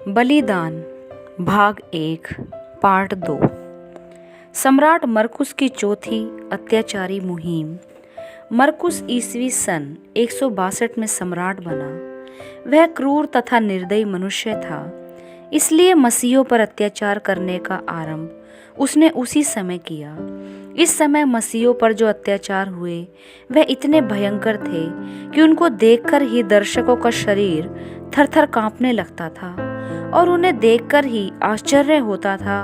बलिदान भाग 1 पार्ट 2। सम्राट मरकुस की चौथी अत्याचारी मुहिम। मरकुस ईस्वी सन 162 में सम्राट बना। वह क्रूर तथा निर्दयी मनुष्य था, इसलिए मसीहों पर अत्याचार करने का आरंभ उसने उसी समय किया। इस समय मसीहों पर जो अत्याचार हुए वह इतने भयंकर थे कि उनको देखकर ही दर्शकों का शरीर थरथर कांपने लगता था और उन्हें देखकर ही आश्चर्य होता था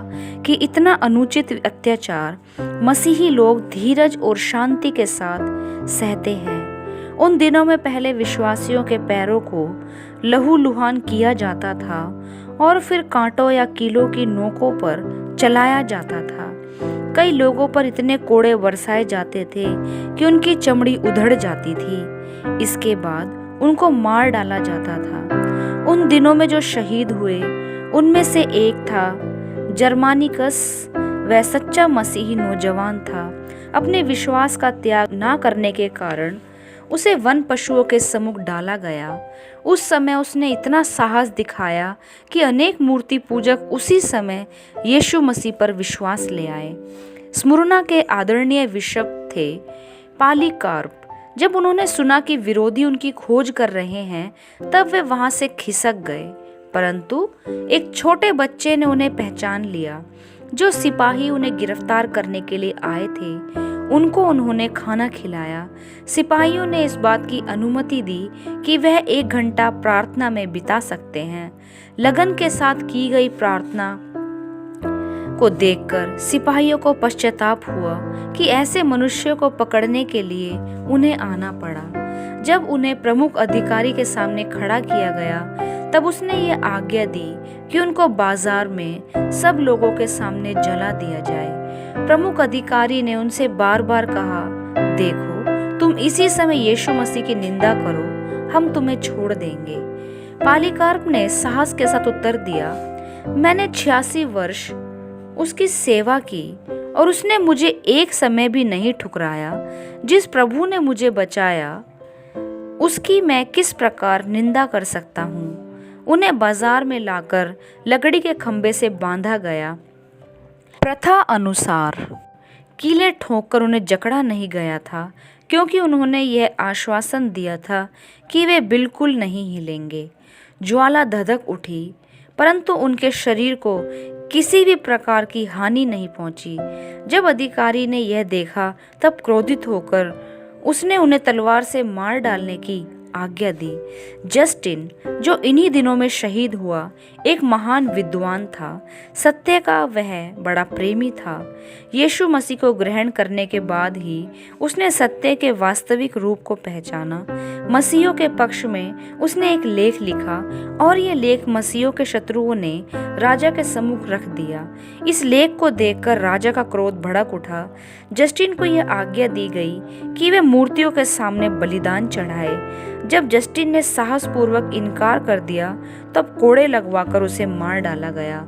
कि इतना अनुचित अत्याचार मसीही लोग धीरज और शांति के साथ सहते हैं। उन दिनों में पहले विश्वासियों के पैरों को लहूलुहान किया जाता था और फिर कांटों या कीलों की नोकों पर चलाया जाता था। कई लोगों पर इतने कोड़े बरसाए जाते थे कि उनकी चमड़ी उधड़ जाती थी। इसके बाद उनको मार डाला जाता था। उन दिनों में जो शहीद हुए उनमें से एक था जर्मानिकस। वह सच्चा मसीही नौजवान था। अपने विश्वास का त्याग ना करने के कारण उसे वन पशुओं के सम्मुख डाला गया। उस समय उसने इतना साहस दिखाया कि अनेक मूर्ति पूजक उसी समय यीशु मसीह पर विश्वास ले आए। स्मुरना के आदरणीय बिशप थे पॉलीकार्प। जब उन्होंने सुना कि विरोधी उनकी खोज कर रहे हैं तब वे वहां से खिसक गए, परंतु एक छोटे बच्चे ने उन्हें पहचान लिया। जो सिपाही उन्हें गिरफ्तार करने के लिए आए थे उनको उन्होंने खाना खिलाया। सिपाहियों ने इस बात की अनुमति दी कि वह 1 घंटा प्रार्थना में बिता सकते हैं। लगन के साथ की गई प्रार्थना को देखकर सिपाहियों को पश्चाताप हुआ कि ऐसे मनुष्यों को पकड़ने के लिए उन्हें आना पड़ा। जब उन्हें प्रमुख अधिकारी के सामने खड़ा किया गया तब उसने ये आज्ञा दी कि उनको बाजार में सब लोगों के सामने जला दिया जाए। प्रमुख अधिकारी ने उनसे बार बार कहा, देखो, तुम इसी समय यीशु मसीह की निंदा करो, हम तुम्हें छोड़ देंगे। पॉलीकार्प ने साहस के साथ उत्तर दिया, मैंने 86 वर्ष उसकी सेवा की और उसने मुझे एक समय भी नहीं ठुकराया। जिस प्रभु ने मुझे बचाया उसकी मैं किस प्रकार निंदा कर सकता हूँ। उन्हें बाजार में लाकर लकड़ी के खंभे से बांधा गया। प्रथा अनुसार कीले ठोंककर उन्हें जकड़ा नहीं गया था, क्योंकि उन्होंने यह आश्वासन दिया था कि वे बिल्कुल नहीं हिलेंगे। ज्वाला धधक उठी, परंतु उनके शरीर को किसी भी प्रकार की हानि नहीं पहुंची। जब अधिकारी ने यह देखा तब क्रोधित होकर उसने उन्हें तलवार से मार डालने की आज्ञा दी। जस्टिन, जो इन्हीं दिनों में शहीद हुआ, एक महान विद्वान था। सत्य का वह बड़ा प्रेमी था। यीशु मसीह को ग्रहण करने के बाद ही उसने सत्य के वास्तविक रूप को पहचाना। मसीहों के पक्ष में उसने एक लेख लिखा और यह लेख मसीहों के शत्रुओं ने राजा के सम्मुख रख दिया। इस लेख को देखकर राजा का क्रोध भड़क उठा। जस्टिन को यह आज्ञा दी गई कि वे मूर्तियों के सामने बलिदान चढ़ाए। जब जस्टिन ने साहसपूर्वक इनकार कर दिया तब कोड़े लगवाकर उसे मार डाला गया।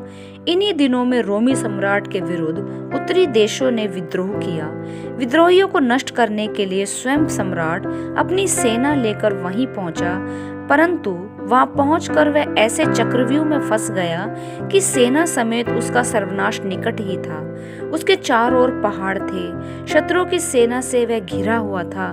इन्हीं दिनों में रोमी सम्राट के विरुद्ध उत्तरी देशों ने विद्रोह किया। विद्रोहियों को नष्ट करने के लिए स्वयं सम्राट अपनी सेना लेकर वहीं पहुंचा, परंतु वहां पहुंचकर वह ऐसे चक्रव्यूह में फंस गया कि सेना समेत उसका सर्वनाश निकट ही था। उसके चारों ओर पहाड़ थे। शत्रुओं की सेना से वह घिरा हुआ था।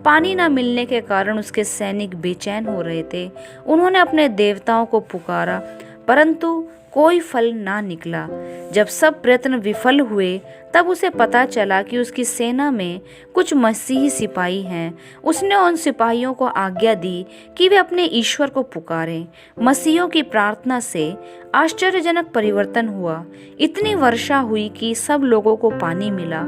पानी न मिलने के कारण उसके सैनिक बेचैन हो रहे थे। उन्होंने अपने देवताओं को पुकारा, परंतु कोई फल ना निकला। जब सब प्रयत्न विफल हुए तब उसे पता चला कि उसकी सेना में कुछ मसीही सिपाही हैं। उसने उन सिपाहियों को आज्ञा दी कि वे अपने ईश्वर को पुकारें। मसीहियों की प्रार्थना से आश्चर्यजनक परिवर्तन हुआ। इतनी वर्षा हुई कि सब लोगों को पानी मिला।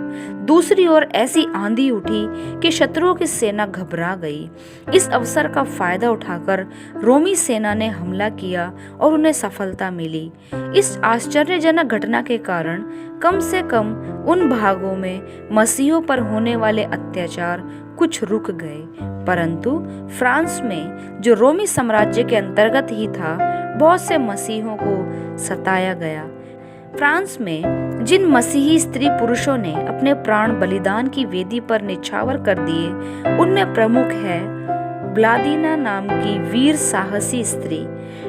दूसरी ओर ऐसी आंधी उठी कि शत्रुओं की सेना घबरा गई। इस अवसर का फायदा उठाकर रोमी सेना ने हमला किया और उन्हें सफलता मिली। इस आश्चर्यजनक घटना के कारण कम से कम उन भागों में मसीहों पर होने वाले अत्याचार कुछ रुक गए, परंतु फ्रांस में, जो रोमी साम्राज्य के अंतर्गत ही था, बहुत से मसीहों को सताया गया। फ्रांस में जिन मसीही स्त्री पुरुषों ने अपने प्राण बलिदान की वेदी पर निछावर कर दिए, उनमें प्रमुख है ब्लादिना नाम की वीर साहसी स्त्री।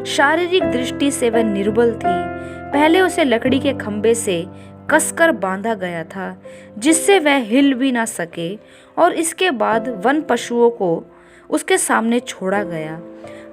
शारीरिक दृष्टि से वह निर्बल थी। पहले उसे लकड़ी के खंभे से कसकर बांधा गया था, जिससे वह हिल भी ना सके, और इसके बाद वन पशुओं को उसके सामने छोड़ा गया।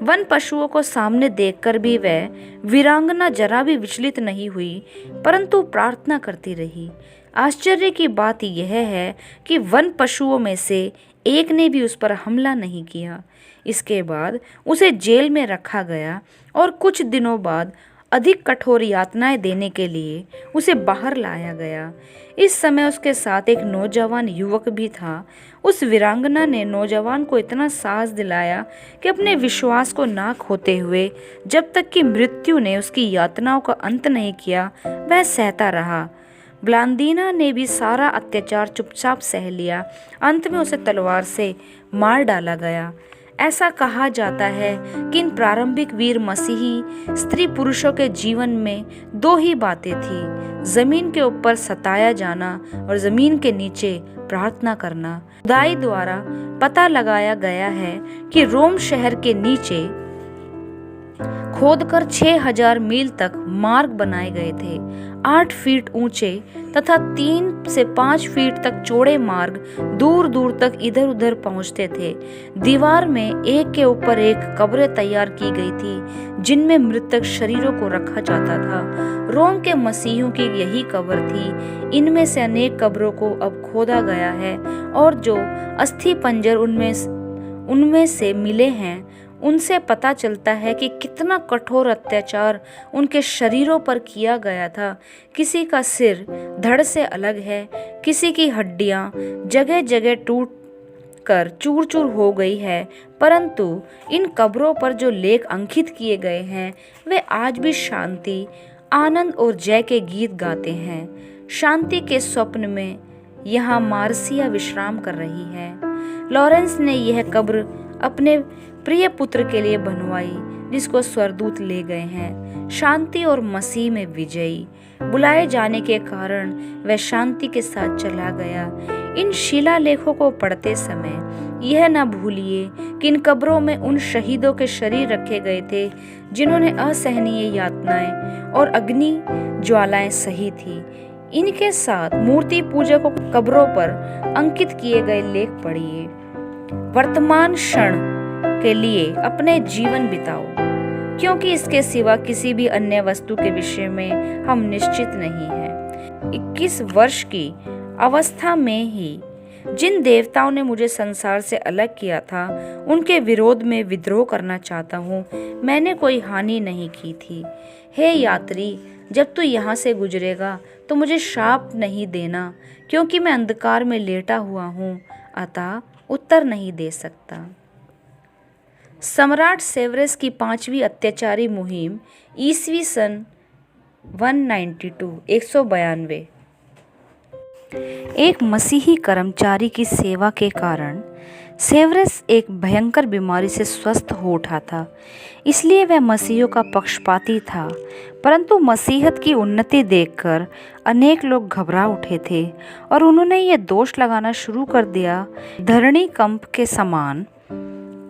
वन पशुओं को सामने देखकर भी वह वीरांगना जरा भी विचलित नहीं हुई, परंतु प्रार्थना करती रही। आश्चर्य की बात यह है कि वन पशुओं में से एक ने भी उस पर हमला नहीं किया। इसके बाद उसे जेल में रखा गया और कुछ दिनों बाद अधिक कठोर यातनाएं देने के लिए उसे बाहर लाया गया। इस समय उसके साथ एक नौजवान युवक भी था। उस वीरांगना ने नौजवान को इतना साहस दिलाया कि अपने विश्वास को ना खोते हुए जब तक कि मृत्यु ने उसकी यातनाओं का अंत नहीं किया, वह सहता रहा। ब्लांदीना ने भी सारा अत्याचार चुपचाप सह लिया। अंत में उसे तलवार से मार डाला गया। ऐसा कहा जाता है कि इन प्रारंभिक वीर मसीही स्त्री पुरुषों के जीवन में दो ही बातें थी, जमीन के ऊपर सताया जाना और जमीन के नीचे प्रार्थना करना। खुदाई द्वारा पता लगाया गया है कि रोम शहर के नीचे खोदकर 6000 मील तक मार्ग बनाए गए थे। 8 फीट ऊंचे तथा 3 से 5 फीट तक चौड़े मार्ग दूर दूर तक इधर उधर पहुंचते थे। दीवार में एक के ऊपर एक कब्रें तैयार की गई थी, जिनमें मृतक शरीरों को रखा जाता था। रोम के मसीहियों की यही कब्र थी। इनमें से अनेक कब्रों को अब खोदा गया है और जो अस्थि पंजर उनमें से मिले हैं, उनसे पता चलता है कि कितना कठोर अत्याचार उनके शरीरों पर किया गया था। किसी का सिर धड़ से अलग है, किसी की हड्डियां जगह जगह टूट कर चूर चूर हो गई है, परंतु इन कब्रों पर जो लेख अंकित किए गए हैं वे आज भी शांति, आनंद और जय के गीत गाते हैं। शांति के स्वप्न में यहाँ मार्सिया विश्राम कर रही है। लॉरेंस ने यह कब्र अपने प्रिय पुत्र के लिए बनवाई, जिसको स्वर्गदूत ले गए हैं। शांति और मसीह में विजयी बुलाए जाने के कारण वह शांति के साथ चला गया। इन शिलालेखों को पढ़ते समय यह न भूलिए कि इन कब्रों में उन शहीदों के शरीर रखे गए थे जिन्होंने असहनीय यातनाएं और अग्नि ज्वालाएं सही थी। इनके साथ मूर्ति पूजकों कब्रों पर अंकित किए गए लेख पढ़िए। वर्तमान क्षण के लिए अपने जीवन बिताओ, क्योंकि इसके सिवा किसी भी अन्य वस्तु के विषय में हम निश्चित नहीं हैं। 21 वर्ष की अवस्था में ही जिन देवताओं ने मुझे संसार से अलग किया था, उनके विरोध में विद्रोह करना चाहता हूँ। मैंने कोई हानि नहीं की थी। हे यात्री, जब तू यहाँ से गुजरेगा तो मुझे शाप नहीं देना, क्योंकि मैं अंधकार में लेटा हुआ हूँ, अतः उत्तर नहीं दे सकता। सम्राट सेवेरस की 5वीं अत्याचारी मुहिम ईस्वी सन 192। एक मसीही कर्मचारी की सेवा के कारण सेवेरस एक भयंकर बीमारी से स्वस्थ हो उठा था, इसलिए वह मसीहियों का पक्षपाती था। परंतु मसीहत की उन्नति देखकर अनेक लोग घबरा उठे थे और उन्होंने ये दोष लगाना शुरू कर दिया, धरणी कंप के समान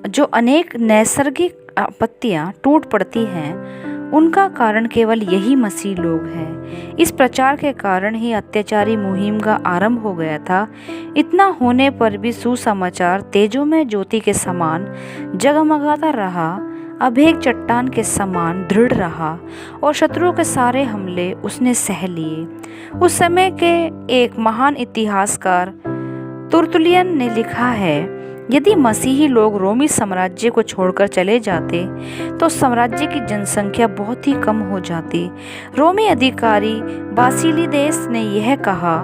जो अनेक नैसर्गिक आपत्तियां टूट पड़ती हैं, उनका कारण केवल यही मसीह लोग हैं। इस प्रचार के कारण ही अत्याचारी मुहिम का आरंभ हो गया था। इतना होने पर भी सुसमाचार तेजोमय ज्योति के समान जगमगाता रहा, अभेद चट्टान के समान दृढ़ रहा और शत्रुओं के सारे हमले उसने सह लिए। उस समय के एक महान इतिहासकार तुर्तुलियन ने लिखा है, यदि मसीही लोग रोमी साम्राज्य को छोड़कर चले जाते तो साम्राज्य की जनसंख्या बहुत ही कम हो जाती। रोमी अधिकारी बासिलिदेस ने यह कहा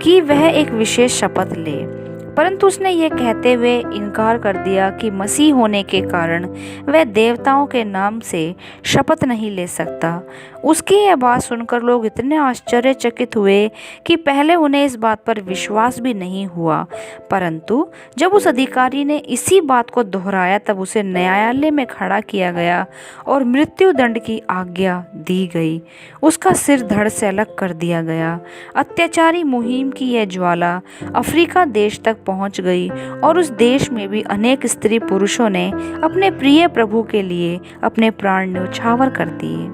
कि वह एक विशेष शपथ ले, परंतु उसने यह कहते हुए इनकार कर दिया कि मसीह होने के कारण वह देवताओं के नाम से शपथ नहीं ले सकता। उसकी यह बात सुनकर लोग इतने आश्चर्यचकित हुए कि पहले उन्हें इस बात पर विश्वास भी नहीं हुआ, परंतु जब उस अधिकारी ने इसी बात को दोहराया तब उसे न्यायालय में खड़ा किया गया और मृत्यु दंड की आज्ञा दी गई। उसका सिर धड़ से अलग कर दिया गया। अत्याचारी मुहिम की यह ज्वाला अफ्रीका देश तक पहुंच गई और उस देश में भी अनेक स्त्री पुरुषों ने अपने प्रिय प्रभु के लिए अपने प्राण न्यौछावर कर दिए।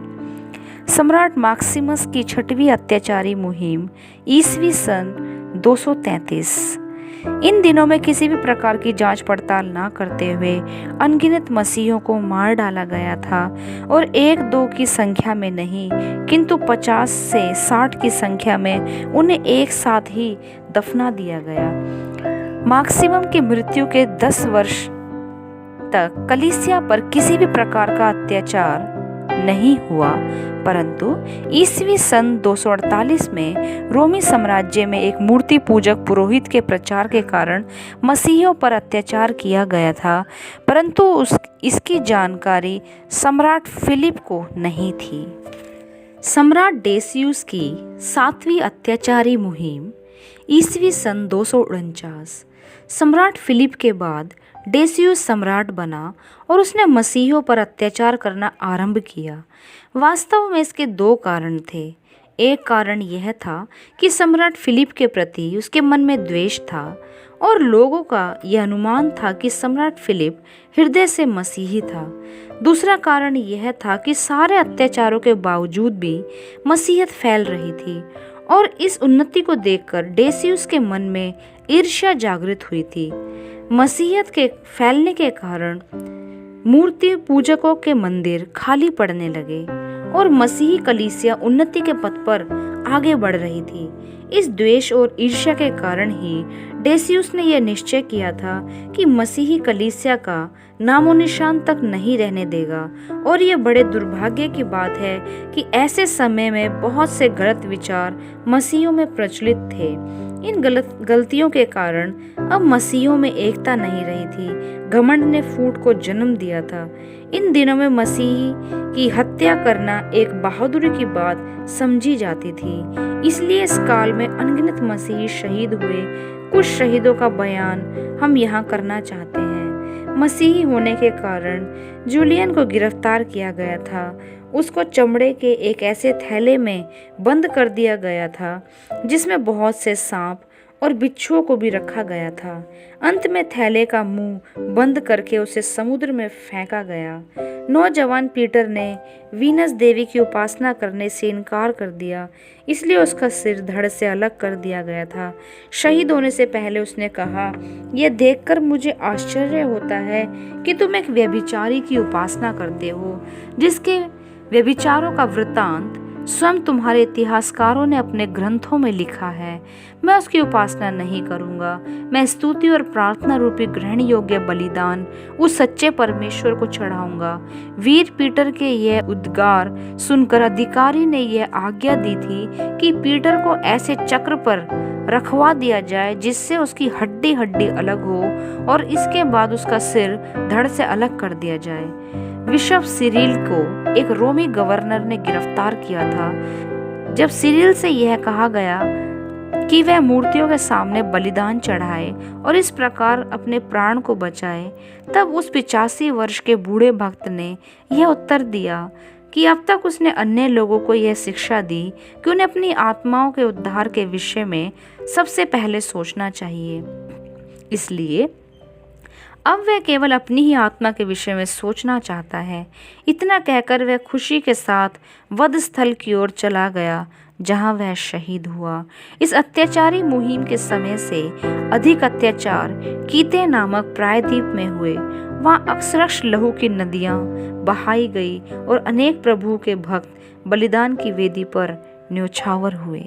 सम्राट मैक्सिमस की 6वीं अत्याचारी मुहिम ईस्वी सन 233। इन दिनों में किसी भी प्रकार की जांच पड़ताल ना करते हुए अनगिनत मसीहों को मार डाला गया था और 1-2 की संख्या में नहीं किंतु 50 से 60 की संख्या में उन्हें एक साथ ही दफना दिया गया। मैक्सिमम की मृत्यु के 10 वर्ष तक कलीसिया पर किसी भी प्रकार का अत्याचार नहीं हुआ, परंतु ईस्वी सन 248 में रोमी साम्राज्य में एक मूर्ति पूजक पुरोहित के प्रचार के कारण मसीहियों पर अत्याचार किया गया था, परंतु इसकी जानकारी सम्राट फिलिप को नहीं थी। सम्राट डेसियुस की 7वीं अत्याचारी मुहिम ईस्वी सन 249। सम्राट फिलिप के बाद डेसियुस सम्राट बना और उसने मसीहियों पर अत्याचार करना आरंभ किया। वास्तव में इसके 2 कारण थे। एक कारण यह था कि सम्राट फिलिप के प्रति उसके मन में द्वेष था और लोगों का यह अनुमान था कि सम्राट फिलिप हृदय से मसीही था। दूसरा कारण यह था कि सारे अत्याचारों के बावजूद भी मसीहत फैल रही थी और इस उन्नति को देखकर डेसियुस के मन में ईर्ष्या जागृत हुई थी। मसीहत के फैलने के कारण मूर्ति पूजकों के मंदिर खाली पड़ने लगे और मसीही कलीसिया उन्नति के पथ पर आगे बढ़ रही थी। इस द्वेष और ईर्ष्या के कारण ही डेसियुस ने यह निश्चय किया था कि मसीही कलीसिया का नामो निशान तक नहीं रहने देगा और यह बड़े दुर्भाग्य की बात है कि ऐसे समय में बहुत से गलत विचार मसीहियों में प्रचलित थे। इन गलतियों के कारण अब मसीहियों में एकता नहीं रही थी। घमंड ने फूट को जन्म दिया था। इन दिनों में मसीही की हत्या करना एक बहादुरी की बात समझी जाती थी। इसलिए इस काल में अनगिनत मसीही शहीद हुए। कुछ शहीदों का बयान हम यहाँ करना चाहते हैं। मसीही होने के कारण जूलियन को गिरफ्तार किया गया था। उसको चमड़े के एक ऐसे थैले में बंद कर दिया गया था जिसमें बहुत से सांप और बिच्छुओं को भी रखा गया था। अंत में थैले का मुंह बंद करके उसे समुद्र में फेंका गया। नौजवान पीटर ने वीनस देवी की उपासना करने से इनकार कर दिया, इसलिए उसका सिर धड़ से अलग कर दिया गया था। शहीद होने से पहले उसने कहा, यह देखकर मुझे आश्चर्य होता है कि तुम एक व्यभिचारी की उपासना करते हो, जिसके व्यभिचारों का वृत्तांत स्वयं तुम्हारे इतिहासकारों ने अपने ग्रंथों में लिखा है। मैं उसकी उपासना नहीं करूंगा। मैं स्तुति और प्रार्थना रूपी ग्रहण योग्य बलिदान उस सच्चे परमेश्वर को चढ़ाऊंगा। वीर पीटर के यह उद्गार सुनकर अधिकारी ने यह आज्ञा दी थी कि पीटर को ऐसे चक्र पर रखवा दिया जाए जिससे उसकी हड्डी हड्डी अलग हो और इसके बाद उसका सिर धड़ से अलग कर दिया जाए। बिशप सिरिल को एक रोमी गवर्नर ने गिरफ्तार किया था। जब सिरिल से यह कहा गया कि वह मूर्तियों के सामने बलिदान चढ़ाए और इस प्रकार अपने प्राण को बचाए, तब उस 85 वर्ष के बूढ़े भक्त ने यह उत्तर दिया कि अब तक उसने अन्य लोगों को यह शिक्षा दी कि उन्हें अपनी आत्माओं के उद्धार के विषय में सबसे पहले सोचना चाहिए। इसलिए अब वह केवल अपनी ही आत्मा के विषय में सोचना चाहता है। इतना कहकर वह खुशी के साथ वध स्थल की ओर चला गया जहां वह शहीद हुआ। इस अत्याचारी मुहिम के समय से अधिक अत्याचार कीते नामक प्रायद्वीप में हुए। वहां अक्षरश लहू की नदियां बहाई गई और अनेक प्रभु के भक्त बलिदान की वेदी पर न्यौछावर हुए।